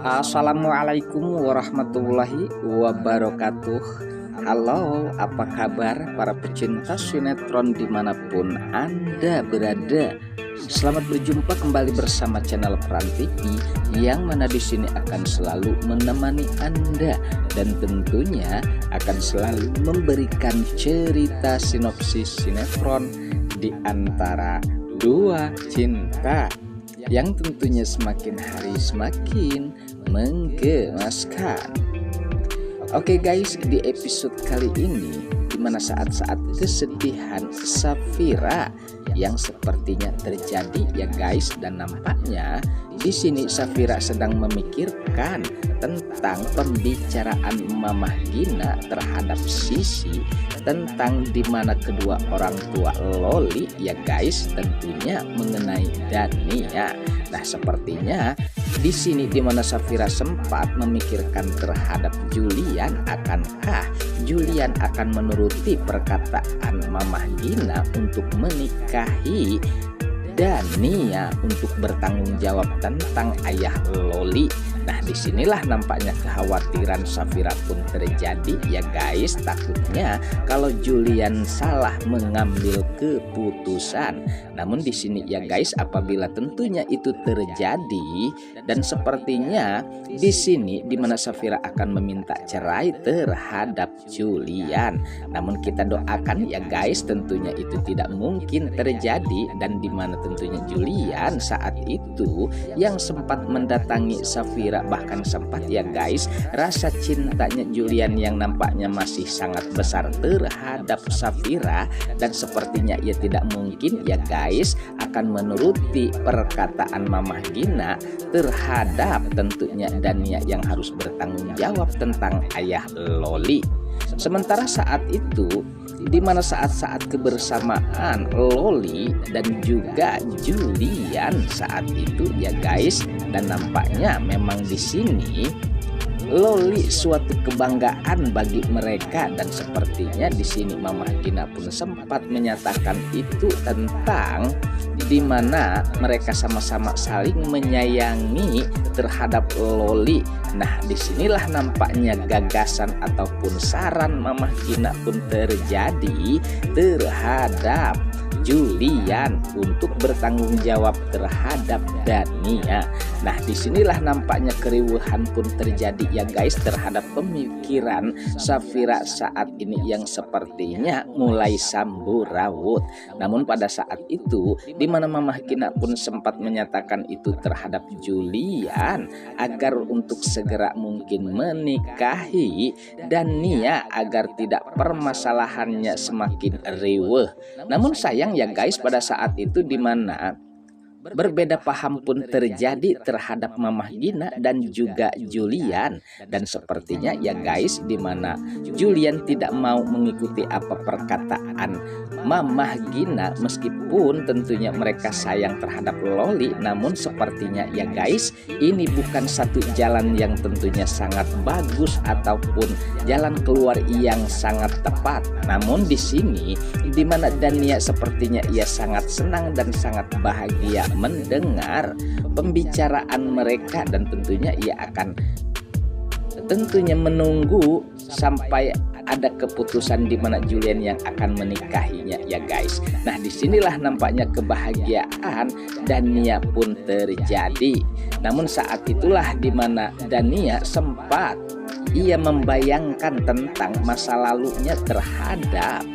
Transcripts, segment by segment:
Assalamualaikum warahmatullahi wabarakatuh. Halo, apa kabar para pecinta sinetron dimanapun Anda berada? Selamat berjumpa kembali bersama channel Peran TV, yang mana di sini akan selalu menemani Anda dan tentunya akan selalu memberikan cerita sinopsis sinetron di antara dua cinta yang tentunya semakin hari semakin menggemaskan. Oke guys, di episode kali ini dimana saat-saat kesedihan Safira yang sepertinya terjadi ya guys, dan nampaknya di sini Safira sedang memikirkan tentang pembicaraan Mamah Gina terhadap Sisi, tentang dimana kedua orang tua Loli ya guys, tentunya mengenai Dania. Nah, sepertinya di sini dimana Safira sempat memikirkan terhadap Julian, akankah Julian akan menuruti perkataan Mamah Gina untuk menikahi Dania untuk bertanggung jawab tentang ayah Loli. Nah, disinilah nampaknya kekhawatiran Safira pun terjadi ya guys. Takutnya kalau Julian salah mengambil keputusan. Namun di sini ya guys, apabila tentunya itu terjadi, dan sepertinya di sini dimana Safira akan meminta cerai terhadap Julian. Namun kita doakan ya guys, tentunya itu tidak mungkin terjadi, dan dimana tentunya Julian saat itu yang sempat mendatangi Safira, bahkan sempat ya guys, rasa cintanya Julian yang nampaknya masih sangat besar terhadap Safira, dan sepertinya ia tidak mungkin ya guys akan menuruti perkataan Mamah Gina terhadap tentunya Dania yang harus bertanggung jawab tentang ayah Loli. Sementara saat itu dimana saat-saat kebersamaan Loli dan juga Julian saat itu ya guys, dan nampaknya memang di sini Loli suatu kebanggaan bagi mereka, dan sepertinya di sini Mamah Gina pun sempat menyatakan itu tentang dimana mereka sama-sama saling menyayangi terhadap Loli. Nah, disinilah nampaknya gagasan ataupun saran Mamah Gina pun terjadi terhadap Julian untuk bertanggung jawab terhadap Dania. Nah, disinilah nampaknya keriuhan pun terjadi ya guys terhadap pemikiran Safira saat ini yang sepertinya mulai samburawut. Namun pada saat itu dimana Mamah Gina pun sempat menyatakan itu terhadap Julian agar untuk segera mungkin menikahi Dania agar tidak permasalahannya semakin riweuh. Namun sayang ya guys, pada saat itu dimana berbeda paham pun terjadi terhadap Mamah Gina dan juga Julian, dan sepertinya ya guys dimana Julian tidak mau mengikuti apa perkataan Mamah Gina, meskipun tentunya mereka sayang terhadap Loli. Namun sepertinya ya guys ini bukan satu jalan yang tentunya sangat bagus ataupun jalan keluar yang sangat tepat. Namun di sini dimana Dania sepertinya ia sangat senang dan sangat bahagia mendengar pembicaraan mereka, dan tentunya ia akan tentunya menunggu sampai ada keputusan di mana Julian yang akan menikahinya ya guys. Nah, disinilah nampaknya kebahagiaan Dania pun terjadi. Namun saat itulah di mana Dania sempat ia membayangkan tentang masa lalunya terhadap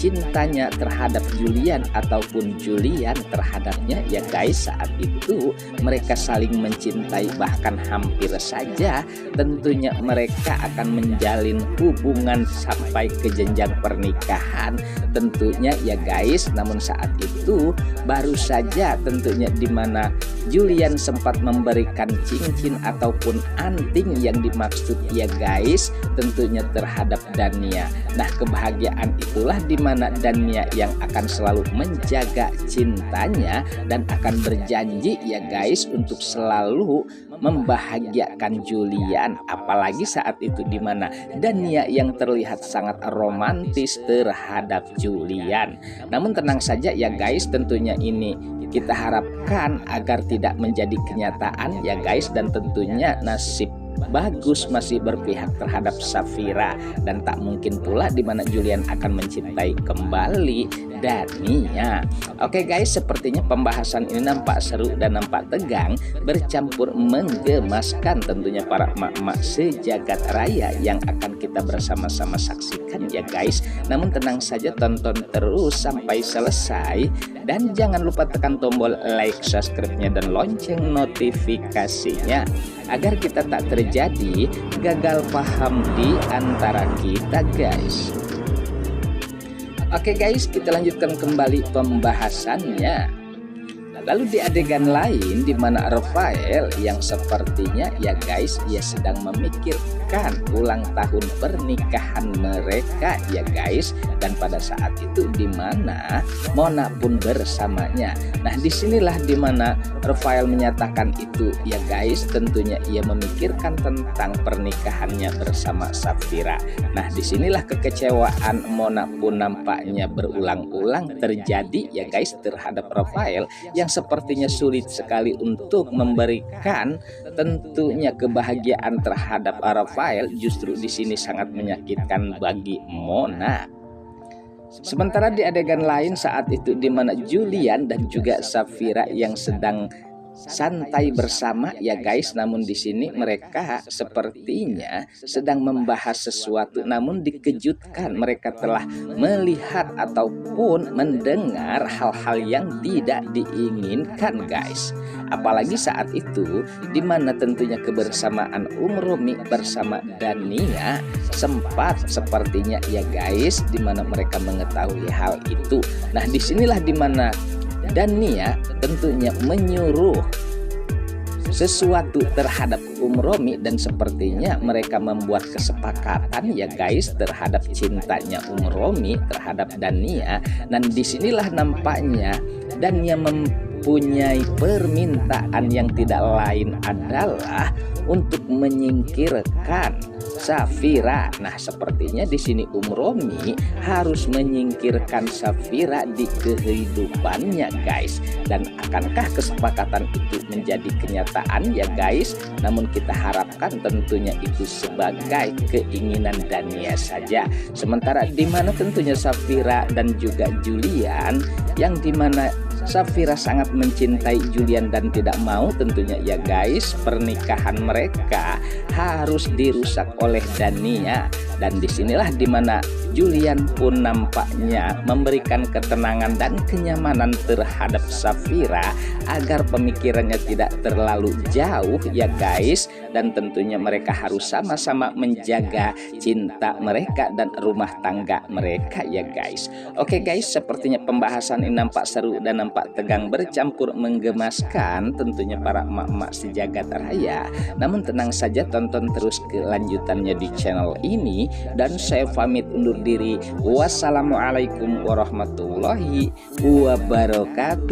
cintanya terhadap Julian ataupun Julian terhadapnya ya guys. Saat itu mereka saling mencintai, bahkan hampir saja tentunya mereka akan menjalin hubungan sampai ke jenjang pernikahan tentunya ya guys. Namun saat itu baru saja tentunya dimana Julian sempat memberikan cincin ataupun anting yang dimaksud ya guys tentunya terhadap Dania. Nah, kebahagiaan itulah dimana Dania yang akan selalu menjaga cintanya dan akan berjanji ya guys untuk selalu membahagiakan Julian. Apalagi saat itu dimana Dania yang terlihat sangat romantis terhadap Julian. Namun tenang saja ya guys, tentunya ini kita harapkan agar tidak menjadi kenyataan ya guys, dan tentunya nasib bagus masih berpihak terhadap Safira, dan tak mungkin pula di mana Julian akan mencintai kembali Dania. Oke guys, sepertinya pembahasan ini nampak seru dan nampak tegang, bercampur menggemaskan tentunya para emak-emak sejagat raya yang akan kita bersama-sama saksikan ya guys. Namun tenang saja, tonton terus sampai selesai dan jangan lupa tekan tombol like, subscribe-nya dan lonceng notifikasinya agar kita tak terjadi gagal paham di antara kita guys. Oke guys, kita lanjutkan kembali pembahasannya. Lalu di adegan lain di mana Rafael yang sepertinya ya guys, ia sedang memikirkan ulang tahun pernikahan mereka ya guys, dan pada saat itu di mana Mona pun bersamanya. Nah, disinilah di mana Rafael menyatakan itu ya guys, tentunya ia memikirkan tentang pernikahannya bersama Safira. Nah, disinilah kekecewaan Mona pun nampaknya berulang-ulang terjadi ya guys terhadap Rafael yang sepertinya sulit sekali untuk memberikan tentunya kebahagiaan terhadap Rafael. Justru di sini sangat menyakitkan bagi Mona. Sementara di adegan lain saat itu di mana Julian dan juga Safira yang sedang santai bersama ya guys, namun di sini mereka sepertinya sedang membahas sesuatu, namun dikejutkan mereka telah melihat ataupun mendengar hal-hal yang tidak diinginkan guys. Apalagi saat itu di mana tentunya kebersamaan Romi bersama Dania sempat sepertinya ya guys di mana mereka mengetahui hal itu. Nah, disinilah di mana Dania tentunya menyuruh sesuatu terhadap Romi dan sepertinya mereka membuat kesepakatan ya guys terhadap cintanya Romi terhadap Dania. Dan disinilah nampaknya Dania mempunyai permintaan yang tidak lain adalah untuk menyingkirkan Safira. Nah, sepertinya di sini Romi harus menyingkirkan Safira di kehidupannya guys. Dan akankah kesepakatan itu menjadi kenyataan ya guys? Namun kita harapkan tentunya itu sebagai keinginan Dania saja. Sementara di mana tentunya Safira dan juga Julian yang dimana Safira sangat mencintai Julian dan tidak mau tentunya ya guys pernikahan mereka harus dirusak oleh Dania. Dan disinilah dimana Julian pun nampaknya memberikan ketenangan dan kenyamanan terhadap Safira agar pemikirannya tidak terlalu jauh ya guys, dan tentunya mereka harus sama-sama menjaga cinta mereka dan rumah tangga mereka ya guys. Oke guys, sepertinya pembahasan ini nampak seru dan nampak tegang bercampur menggemaskan tentunya para emak-emak sejagat raya. Namun tenang saja, tonton terus kelanjutannya di channel ini dan saya pamit undur diri. Wassalamualaikum warahmatullahi wabarakatuh.